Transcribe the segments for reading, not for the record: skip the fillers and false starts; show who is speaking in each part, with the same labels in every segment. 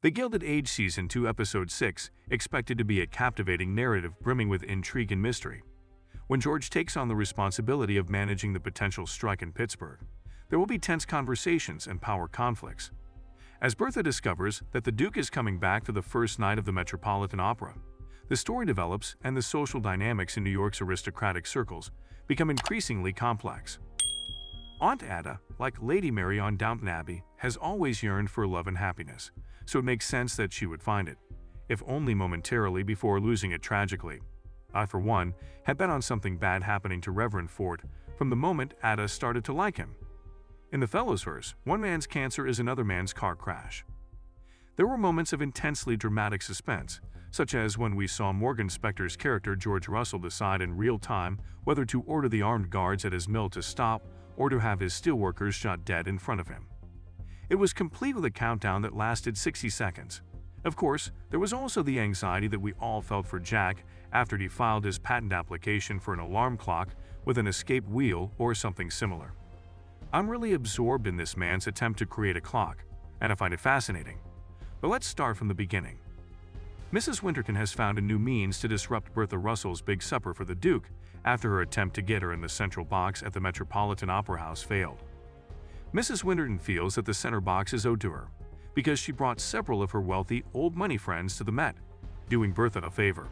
Speaker 1: The Gilded Age Season 2 Episode 6 expected to be a captivating narrative brimming with intrigue and mystery. When George takes on the responsibility of managing the potential strike in Pittsburgh, there will be tense conversations and power conflicts. As Bertha discovers that the Duke is coming back for the first night of the Metropolitan Opera, the story develops and the social dynamics in New York's aristocratic circles become increasingly complex. Aunt Ada, like Lady Mary on Downton Abbey, has always yearned for love and happiness, so it makes sense that she would find it, if only momentarily before losing it tragically. I, for one, had bet on something bad happening to Reverend Fort from the moment Ada started to like him. In the Fellows verse, one man's cancer is another man's car crash. There were moments of intensely dramatic suspense, such as when we saw Morgan Spector's character George Russell decide in real time whether to order the armed guards at his mill to stop or to have his steelworkers shot dead in front of him. It was complete with a countdown that lasted 60 seconds. Of course, there was also the anxiety that we all felt for Jack after he filed his patent application for an alarm clock with an escape wheel or something similar. I'm really absorbed in this man's attempt to create a clock, and I find it fascinating. But let's start from the beginning. Mrs. Winterton has found a new means to disrupt Bertha Russell's big supper for the Duke after her attempt to get her in the central box at the Metropolitan Opera House failed. Mrs. Winterton feels that the center box is owed to her because she brought several of her wealthy, old money friends to the Met, doing Bertha a favor.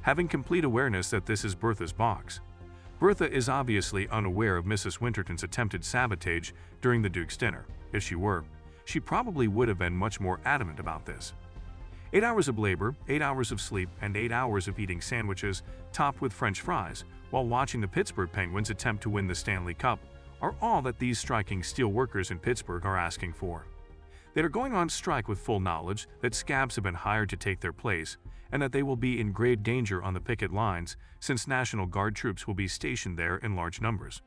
Speaker 1: Having complete awareness that this is Bertha's box, Bertha is obviously unaware of Mrs. Winterton's attempted sabotage during the Duke's dinner. If she were, she probably would have been much more adamant about this. 8 hours of labor, 8 hours of sleep, and 8 hours of eating sandwiches topped with French fries while watching the Pittsburgh Penguins attempt to win the Stanley Cup are all that these striking steel workers in Pittsburgh are asking for. They are going on strike with full knowledge that scabs have been hired to take their place and that they will be in grave danger on the picket lines since National Guard troops will be stationed there in large numbers.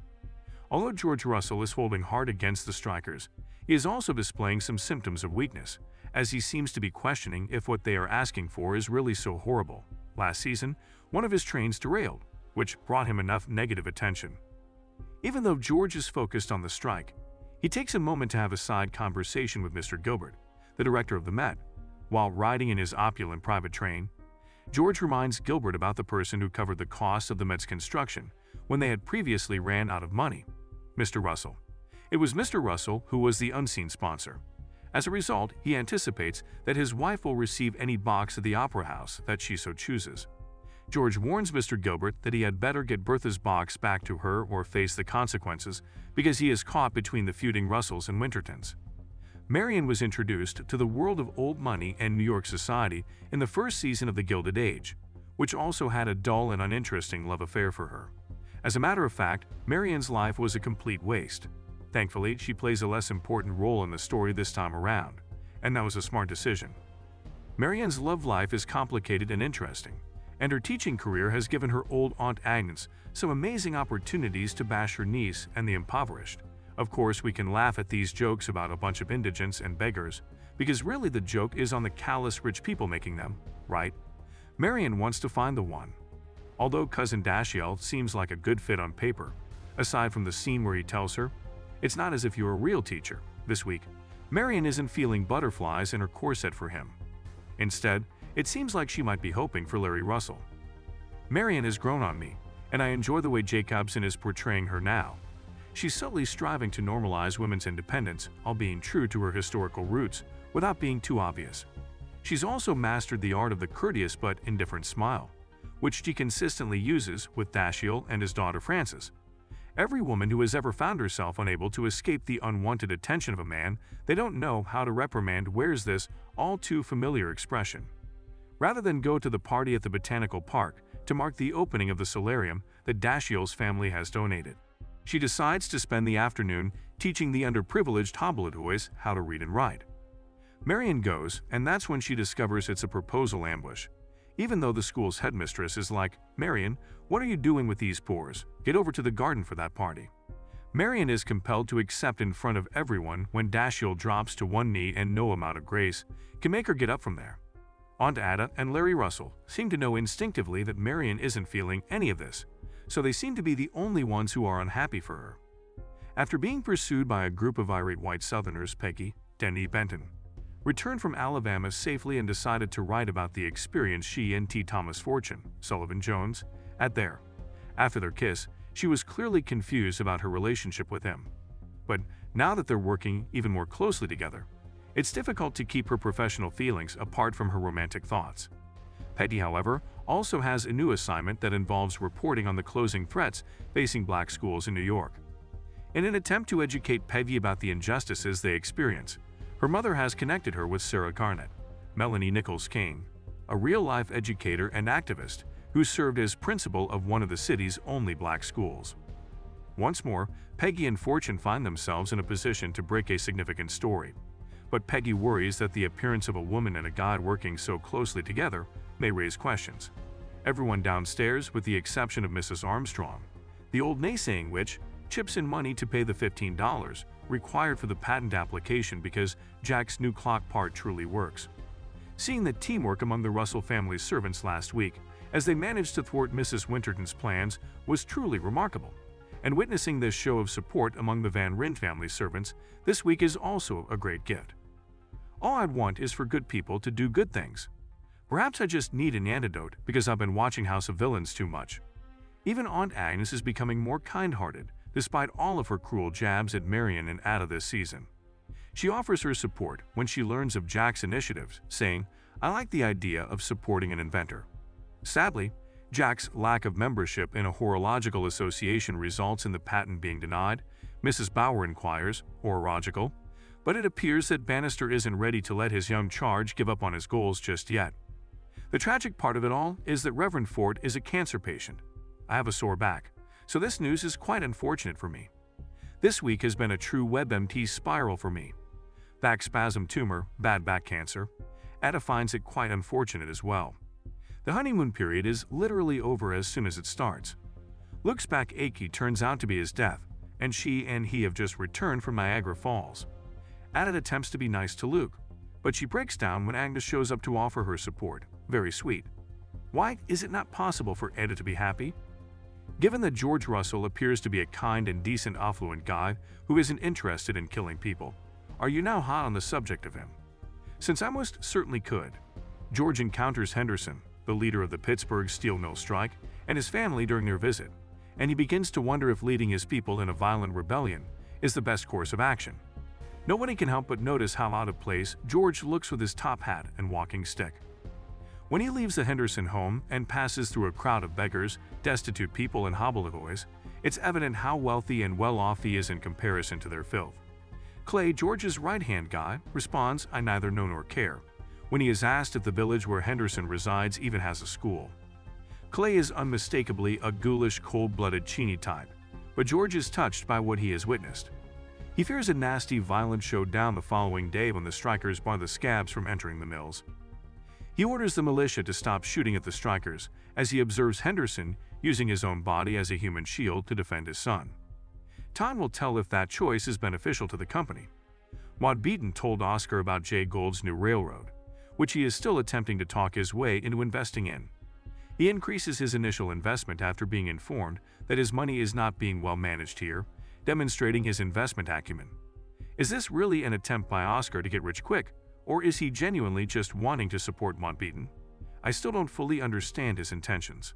Speaker 1: Although George Russell is holding hard against the strikers, he is also displaying some symptoms of weakness, as he seems to be questioning if what they are asking for is really so horrible. Last season, one of his trains derailed, which brought him enough negative attention. Even though George is focused on the strike, he takes a moment to have a side conversation with Mr. Gilbert, the director of the Met. While riding in his opulent private train, George reminds Gilbert about the person who covered the cost of the Met's construction when they had previously ran out of money, Mr. Russell. It was Mr. Russell who was the unseen sponsor. As a result, he anticipates that his wife will receive any box at the Opera House that she so chooses. George warns Mr. Gilbert that he had better get Bertha's box back to her or face the consequences because he is caught between the feuding Russells and Wintertons. Marian was introduced to the world of old money and New York society in the first season of The Gilded Age, which also had a dull and uninteresting love affair for her. As a matter of fact, Marian's life was a complete waste. Thankfully, she plays a less important role in the story this time around, and that was a smart decision. Marian's love life is complicated and interesting, and her teaching career has given her old Aunt Agnes some amazing opportunities to bash her niece and the impoverished. Of course, we can laugh at these jokes about a bunch of indigents and beggars, because really the joke is on the callous rich people making them, right? Marian wants to find the one. Although Cousin Dashiell seems like a good fit on paper, aside from the scene where he tells her, "It's not as if you're a real teacher," this week, Marian isn't feeling butterflies in her corset for him. Instead, it seems like she might be hoping for Larry Russell. Marian has grown on me, and I enjoy the way Jacobson is portraying her now. She's subtly striving to normalize women's independence while being true to her historical roots without being too obvious. She's also mastered the art of the courteous but indifferent smile, which she consistently uses with Dashiell and his daughter Frances. Every woman who has ever found herself unable to escape the unwanted attention of a man they don't know how to reprimand wears this all too familiar expression. Rather than go to the party at the Botanical Park to mark the opening of the solarium that Dashiell's family has donated, she decides to spend the afternoon teaching the underprivileged hobbledehoys how to read and write. Marian goes, and that's when she discovers it's a proposal ambush. Even though the school's headmistress is like, "Marian, what are you doing with these pores? Get over to the garden for that party." Marian is compelled to accept in front of everyone when Dashiell drops to one knee, and no amount of grace can make her get up from there. Aunt Ada and Larry Russell seem to know instinctively that Marian isn't feeling any of this, so they seem to be the only ones who are unhappy for her. After being pursued by a group of irate white Southerners, Peggy, Denny Benton, returned from Alabama safely and decided to write about the experience she and T. Thomas Fortune, Sullivan Jones, had there. After their kiss, she was clearly confused about her relationship with him. But now that they're working even more closely together, it's difficult to keep her professional feelings apart from her romantic thoughts. Peggy, however, also has a new assignment that involves reporting on the closing threats facing black schools in New York. In an attempt to educate Peggy about the injustices they experience, her mother has connected her with Sarah Garnett, Melanie Nichols Kane, a real-life educator and activist who served as principal of one of the city's only black schools. Once more, Peggy and Fortune find themselves in a position to break a significant story. But Peggy worries that the appearance of a woman and a guy working so closely together may raise questions. Everyone downstairs, with the exception of Mrs. Armstrong, the old naysaying witch, chips in money to pay the $15 required for the patent application because Jack's new clock part truly works. Seeing the teamwork among the Russell family's servants last week as they managed to thwart Mrs. Winterton's plans was truly remarkable, and witnessing this show of support among the Van Ryn family's servants this week is also a great gift. All I'd want is for good people to do good things. Perhaps I just need an antidote because I've been watching House of Villains too much. Even Aunt Agnes is becoming more kind-hearted despite all of her cruel jabs at Marion and Ada this season. She offers her support when she learns of Jack's initiatives, saying, "I like the idea of supporting an inventor." Sadly, Jack's lack of membership in a horological association results in the patent being denied. Mrs. Bauer inquires, "Horological?" But it appears that Bannister isn't ready to let his young charge give up on his goals just yet. The tragic part of it all is that Reverend Ford is a cancer patient. I have a sore back, so this news is quite unfortunate for me. This week has been a true WebMT spiral for me. Back spasm tumor, bad back cancer. Ada finds it quite unfortunate as well. The honeymoon period is literally over as soon as it starts. Luke's back achy turns out to be his death, and she and he have just returned from Niagara Falls. Ada attempts to be nice to Luke, but she breaks down when Agnes shows up to offer her support. Very sweet. Why is it not possible for Ada to be happy? Given that George Russell appears to be a kind and decent affluent guy who isn't interested in killing people, are you now hot on the subject of him? Since I most certainly could. George encounters Henderson, the leader of the Pittsburgh steel mill strike, and his family during their visit, and he begins to wonder if leading his people in a violent rebellion is the best course of action. Nobody can help but notice how out of place George looks with his top hat and walking stick. When he leaves the Henderson home and passes through a crowd of beggars, destitute people, and hobbledehoys, it's evident how wealthy and well-off he is in comparison to their filth. Clay, George's right-hand guy, responds, "I neither know nor care," when he is asked if the village where Henderson resides even has a school. Clay is unmistakably a ghoulish, cold-blooded Cheney type, but George is touched by what he has witnessed. He fears a nasty, violent showdown the following day when the strikers bar the scabs from entering the mills. He orders the militia to stop shooting at the strikers as he observes Henderson using his own body as a human shield to defend his son. Time will tell if that choice is beneficial to the company. Maud Beaton told Oscar about Jay Gould's new railroad, which he is still attempting to talk his way into investing in. He increases his initial investment after being informed that his money is not being well managed here, demonstrating his investment acumen. Is this really an attempt by Oscar to get rich quick, or is he genuinely just wanting to support Maud Beaton? I still don't fully understand his intentions.